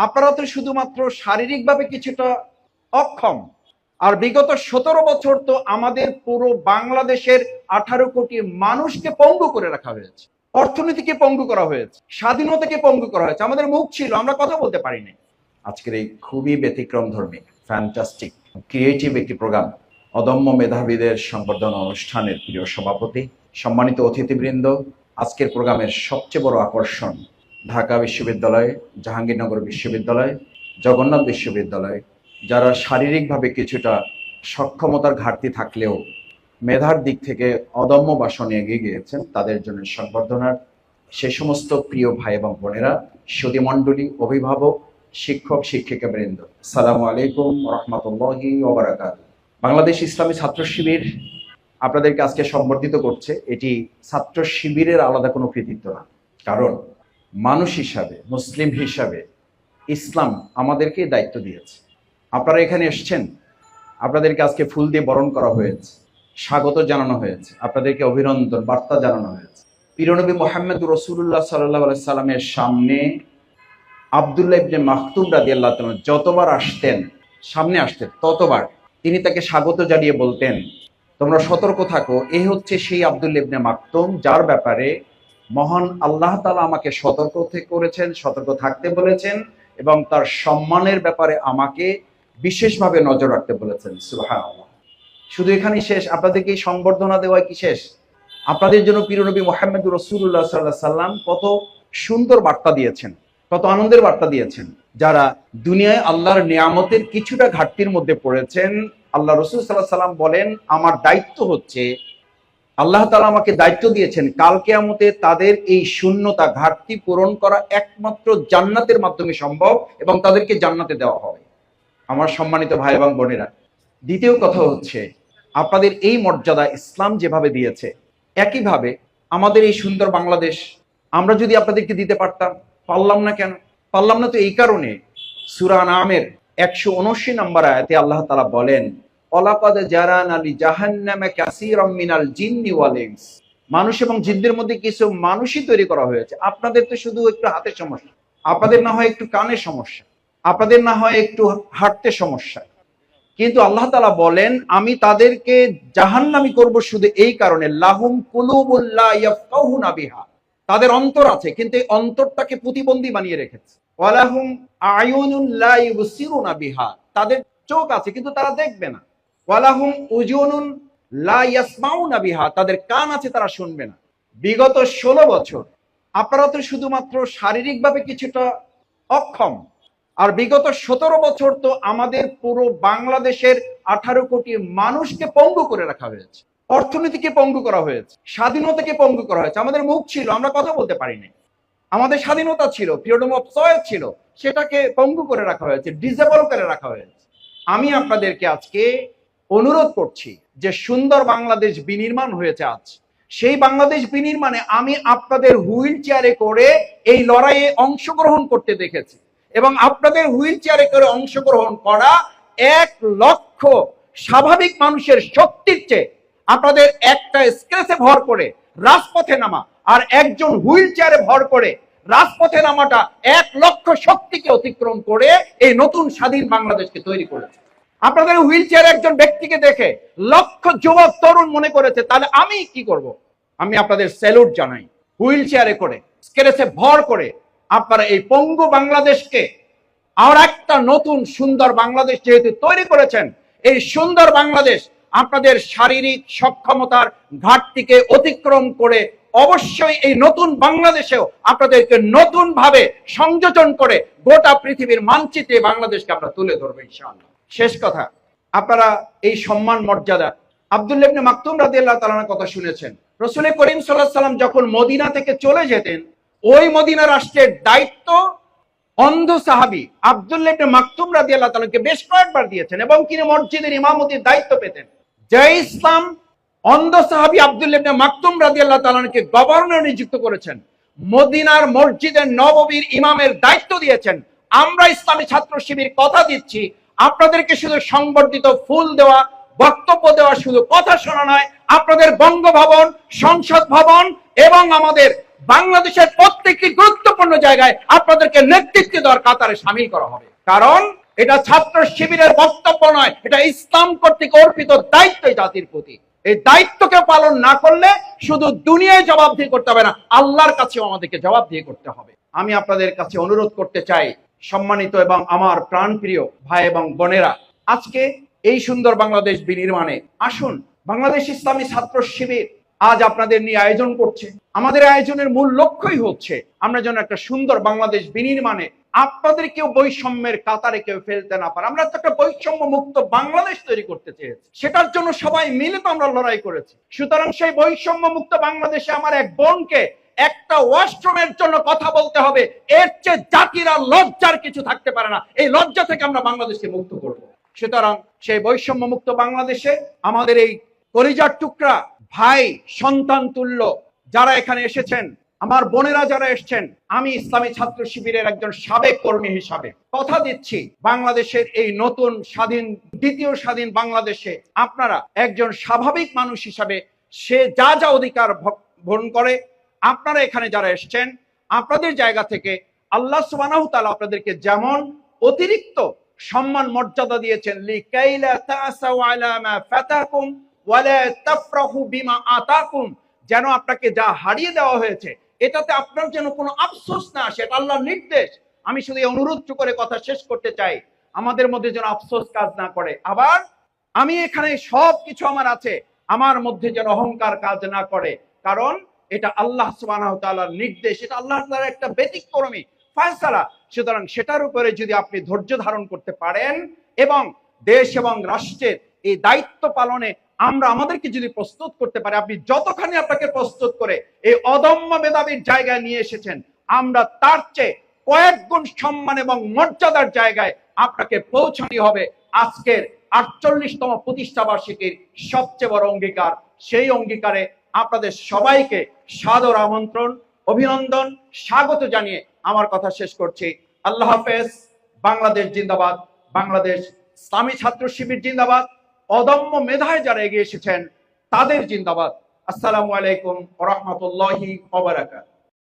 আপনারা তো শুধুমাত্র শারীরিকভাবে কিছুটা অক্ষম, আর বিগত 17 বছর তো আমাদের পুরো বাংলাদেশের 18 কোটি মানুষকে পঙ্গু করে রাখা হয়েছে, অর্থনীতিকে পঙ্গু করা হয়েছে, স্বাধীনতাকে পঙ্গু করা হয়েছে। আমাদের মুখ ছিল, আমরা কথা বলতে পারিনি। আজকের এই খুবই ব্যতিক্রম ধর্মী, ফ্যান্টাস্টিক, ক্রিয়েটিভ একটি প্রোগ্রাম, অদম্য মেধাবীদের সংবর্ধনা অনুষ্ঠানের প্রিয় সভাপতি, সম্মানিত অতিথিবৃন্দ, আজকের প্রোগ্রামের সবচেয়ে বড় আকর্ষণ ঢাকা বিশ্ববিদ্যালয়, জাহাঙ্গীরনগর বিশ্ববিদ্যালয়, জগন্নাথ বিশ্ববিদ্যালয়, যারা শারীরিকভাবে কিছুটা সক্ষমতার ঘাটতি থাকলেও মেধার দিক থেকে অদম্য বাসনে এগিয়ে গিয়েছেন, তাদের জন্য সংবর্ধনার সে সমস্ত প্রিয় ভাই এবং বোনেরা, সুধীমণ্ডলী, অভিভাবক, শিক্ষক শিক্ষিকা বৃন্দ, সালামু আলাইকুম রহমতুল্লাহি ওয়া বারাকাতুহু। বাংলাদেশ ইসলামী ছাত্র শিবির আপনাদেরকে আজকে সম্বর্ধিত করছে। এটি ছাত্র শিবিরের আলাদা কোনো কৃতিত্ব না, কারণ মানুষ হিসাবে, মুসলিম হিসাবে ইসলাম আমাদেরকে দায়িত্ব দিয়েছে। আপনারা এখানে এসেছেন, আপনাদেরকে আজকে ফুল দিয়ে বরণ করা হয়েছে, স্বাগত জানানো হয়েছে, আপনাদেরকে অভিনন্দন বার্তা জানানো হয়েছে। প্রিয়নবী মুহাম্মদ রাসূলুল্লাহ সাল্লাল্লাহু আলাইহি সাল্লামের সামনে আব্দুল্লাহ ইবনে মাকতুম রাদিয়াল্লাহু তাআলা যতবার আসতেন, সামনে আসতেন, ততবার তিনি তাকে স্বাগত জানিয়ে বলতেন, তোমরা সতর্ক থাকো, এই হচ্ছে সেই আব্দুল্লাহ ইবনে মাকতুম যার ব্যাপারে মহান আল্লাহ তাআলা আমাকে সতর্ক করেছেন, সতর্ক থাকতে বলেছেন, এবং তার সম্মানের ব্যাপারে আমাকে বিশেষভাবে নজর রাখতে বলেছেন। সুবহানাল্লাহ। শুধু এখানেই শেষ? আপনাদেরকে এই সংবর্ধনা দেওয়া কি শেষ? আপনাদের জন্য প্রিয়নবী মুহাম্মদ রাসূলুল্লাহ সাল্লাল্লাহু আলাইহি সাল্লাম কত সুন্দর বার্তা দিয়েছেন, কত আনন্দের বার্তা দিয়েছেন। যারা দুনিয়ায় আল্লাহর নিয়ামতের কিছুটা ঘাটতির মধ্যে পড়েছেন, আল্লাহ রাসূল সাল্লাল্লাহু আলাইহি সাল্লাম বলেন, আমার দায়িত্ব হচ্ছে, আল্লাহ তাআলা আমাকে দায়িত্ব দিয়েছেন, কাল কিয়ামতে তাদের এই শূন্যতা, ঘাটতি পূরণ করা একমাত্র জান্নাতের মাধ্যমে সম্ভব, এবং তাদেরকে জান্নাতে দেওয়া হবে। আমার সম্মানিত ভাই এবং বোনেরা, দ্বিতীয় কথা হচ্ছে, আপনাদের এই মর্যাদা ইসলাম যেভাবে দিয়েছে, একইভাবে আমাদের এই সুন্দর বাংলাদেশ আমরা যদি আপনাদেরকে দিতে পারতাম, পারলাম না কেন? পারলাম না তো এই কারণে, সূরা আনআমের 179 নম্বর আয়াতে আল্লাহ তাআলা বলেন, ওয়ালাকাদ জারানা লিজাহান্নামা কাসীরাম মিনাল জিন্নি ওয়াল ইনস, মানুষ এবং জিনদের মধ্যে কিছু মানুষই তৈরি করা হয়েছে। আপনাদের তো শুধু একটু হাতের সমস্যা, আপনাদের না হয় একটু কানের সমস্যা, আপনাদের না হয় একটু হাঁটতে সমস্যা, কিন্তু আল্লাহ তাআলা বলেন, আমি তাদেরকে জাহান্নামী করব শুধু এই কারণে, লাহুম কুলুবুল লা ইয়াফকাহুনা বিহা, তাদের অন্তর আছে কিন্তু এই অন্তরটাকে প্রতিবন্ধী বানিয়ে রেখেছে। ওয়ালাহুম আয়ুনুন লা ইউবসিরুনা বিহা, তাদের চোখ আছে কিন্তু তারা দেখবে না। ওয়ালাহুম উজুনুন লা ইয়াসমাউনা বিহা, তাদের কান আছে, তারা শুনবে না। বিগত 16 বছর আপনারা তো শুধুমাত্র শারীরিকভাবে কিছুটা অক্ষম, আর বিগত 17 বছর তো আমাদের পুরো বাংলাদেশের 18 কোটি মানুষকে পঙ্গু করে রাখা হয়েছে, অর্থনীতিকে পঙ্গু করা হয়েছে, স্বাধীনতাকে পঙ্গু করা হয়েছে। আমাদের মুখ ছিল, আমরা কথা বলতে পারিনি। আমাদের স্বাধীনতা ছিল, ফ্রিডম অফ চয়েস ছিল, সেটাকে পঙ্গু করে রাখা হয়েছে, ডিসেবল করে রাখা হয়েছে। আমি আপনাদেরকে আজকে অনুরোধ করছি যে সুন্দর বাংলাদেশ বিনির্মাণ হয়েছে আজ, সেই বাংলাদেশ বিনির্মাণে আমি আপনাদের হুইল চেয়ারে করে এই লড়াইয়ে অংশগ্রহণ করতে দেখেছি, এবং আপনাদের হুইল চেয়ারে করে অংশগ্রহণ করা 1 লক্ষ স্বাভাবিক মানুষের শক্তির চেয়ে আপনাদের একটা স্ক্রেচে ভর করে রাজপথে নামা, আর একজন হুইল চেয়ারে ভর করে রাজপথে নামাটা 1 লক্ষ শক্তিকে অতিক্রম করে এই নতুন স্বাধীন বাংলাদেশকে তৈরি করেছে। আপনাদের হুইল চেয়ারে একজন ব্যক্তিকে দেখে লক্ষ যুবক তরুণ মনে করেছে, তাহলে আমি কি করব? আমি আপনাদের স্যালুট জানাই। হুইল চেয়ারে করে, স্ক্রেচে ভর করে আপনারা এই পঙ্গু বাংলাদেশকে আর একটা নতুন সুন্দর বাংলাদেশ যেহেতু তৈরি করেছেন, এই সুন্দর বাংলাদেশ আপনাদের শারীরিক সক্ষমতার ঘাটতিকে অতিক্রম করে অবশ্যই এই নতুন বাংলাদেশেও আপনাদেরকে নতুন ভাবে সংযোজন করে গোটা পৃথিবীর মানচিত্রে বাংলাদেশকে আমরা তুলে ধরবো ইনশাআল্লাহ। শেষ কথা, আপনারা এই সম্মান মর্যাদা আব্দুল্লাহ ইবনে মাকতুম রাদিয়াল্লাহু তাআলার কথা শুনেছেন। রাসূল করিম সাল্লাল্লাহু আলাইহি সাল্লাম যখন মদিনা থেকে চলে যেতেন, ওই মদিনা রাষ্ট্রের দায়িত্ব অন্ধ সাহাবী আব্দুল্লাহ ইবনে মাকতুম রাদিয়াল্লাহু তাআলাকে বেশ কয়েকবার দিয়েছেন, এবং তিনি মসজিদের ইমামতির দায়িত্ব পেতেন। যে ইসলাম অন্ধ সাহাবী আব্দুল্লাহ ইবনে মাকতুম রাদিয়াল্লাহু তাআলাকে গভর্নর নিযুক্ত করেছেন, মদিনার মসজিদের নববীর ইমামের দায়িত্ব দিয়েছেন, আমরা ইসলামী ছাত্র শিবির কথা দিচ্ছি, আপনাদেরকে শুধু সংবর্ধিত ফুল দেওয়া, বক্তব্য দেওয়া, শুধু কথা শোনা নয়, আপনাদের বঙ্গভবন, সংসদ ভবন এবং আমাদের বাংলাদেশের প্রত্যেকটি গুরুত্বপূর্ণ জায়গায় আপনাদেরকে নেতৃত্ব দেওয়ার কাতারে সামিল করা হবে। কারণ এটা ছাত্র শিবিরের বক্তব্য নয়, এটা ইসলাম কর্তৃক অর্পিত দায়িত্ব জাতির প্রতি। এই দায়িত্বকে পালন না করলে শুধু দুনিয়ায় জবাবদিহি করতে হবে না, আল্লাহর কাছেও আমাদেরকে জবাবদিহি করতে হবে। আমি আপনাদের কাছে অনুরোধ করতে চাই, সম্মানিত এবং আমার প্রাণপ্রিয় ভাই এবং বোনেরা, আজকে এই সুন্দর বাংলাদেশ বিনির্মাণে আসুন। বাংলাদেশ ইসলামী ছাত্র শিবির আজ আপনাদের নিয়ে আয়োজন করছে। আমাদের আয়োজনের মূল লক্ষ্যই হচ্ছে আমরা যেন একটা সুন্দর বাংলাদেশ বিনির্মাণে আপনাদের কেউ বৈষম্যের কাতারে কেউ ফেলতে না পারে। আমরা তো একটা বৈষম্য মুক্ত বাংলাদেশ তৈরি করতে চেয়েছি, সেটার জন্য সবাই মিলে তো আমরা লড়াই করেছি। সুতরাং সেই বৈষম্য মুক্ত বাংলাদেশে আমার এক বোনকে একটা ওয়াশরুমের জন্য কথা বলতে হবে, এর চেয়ে জাতির আর লজ্জার কিছু থাকতে পারে না। এই লজ্জা থেকে আমরা বাংলাদেশকে মুক্ত করব। সুতরাং সেই বৈষম্য মুক্ত বাংলাদেশে আমাদের এই কলিজার টুকরা ভাই সন্তান তুল্য যারা এখানে এসেছেন, আমার বোনেরা যারা এসেছেন, আমি ইসলামী ছাত্র শিবিরের একজন সাবেক কর্মী হিসাবে কথা দিচ্ছি, বাংলাদেশের এই নতুন স্বাধীন দ্বিতীয় স্বাধীন বাংলাদেশে আপনারা একজন স্বাভাবিক মানুষ হিসাবে সে যা যা অধিকার ভোগ করে, আপনারা এখানে যারা এসেছেন আপনাদের জায়গা থেকে আল্লাহ সুবহানাহু ওয়া তাআলা আপনাদেরকে যেমন অতিরিক্ত সম্মান মর্যাদা দিয়েছেন, লিকাইলা তাসাউ আলা মা ফাতাকুম ওয়ালা তাফরাহু বিমা আতাকুম, যেন আপনাকে যা হারিয়ে দেওয়া হয়েছে এটাতে আপনার যেন কোনো আফসোস না আসে, এটা আল্লাহর নির্দেশ। আমি শুধু এই অনুরোধ করে কথা শেষ করতে চাই, আমাদের মধ্যে যেন আফসোস কাজ না করে। আবার আমি এখানে সব কিছু আমার আছে, আমার মধ্যে যেন অহংকার কাজ না করে, কারণ এটা আল্লাহ সুবহানাহু ওয়া তাআলার নির্দেশ, এটা আল্লাহ তাআলার একটা ব্যতিক্রমী ফয়সালা। সুতরাং সেটার উপরে যদি আপনি ধৈর্য ধারণ করতে পারেন এবং দেশ এবং রাষ্ট্রের এই দায়িত্ব পালনে আমরা আমাদেরকে যদি প্রস্তুত করতে পারি, আপনি যতখানি আপনাকে প্রস্তুত করে এই অদম্য মেধাবীর জায়গায় নিয়ে এসেছেন, আমরা তার চেয়ে কয়েক গুণ সম্মান এবং মর্যাদার জায়গায় আপনাকে পৌঁছানো হবে। আজকের 48তম প্রতিষ্ঠা বার্ষিকীর সবচেয়ে বড় অঙ্গীকার, সেই অঙ্গীকারে আপনাদের সবাইকে সাদর আমন্ত্রণ, অভিনন্দন, স্বাগত জানিয়ে আমার কথা শেষ করছি। আল্লাহ হাফেজ। বাংলাদেশ জিন্দাবাদ, বাংলাদেশ ইসলামী ছাত্র শিবির জিন্দাবাদ, অদম্য মেধায় যারা এগিয়ে এসেছেন তাদের জিন্দাবাদ। আসসালামু আলাইকুম ওয়া রাহমাতুল্লাহি ওয়া বারাকাতুহু।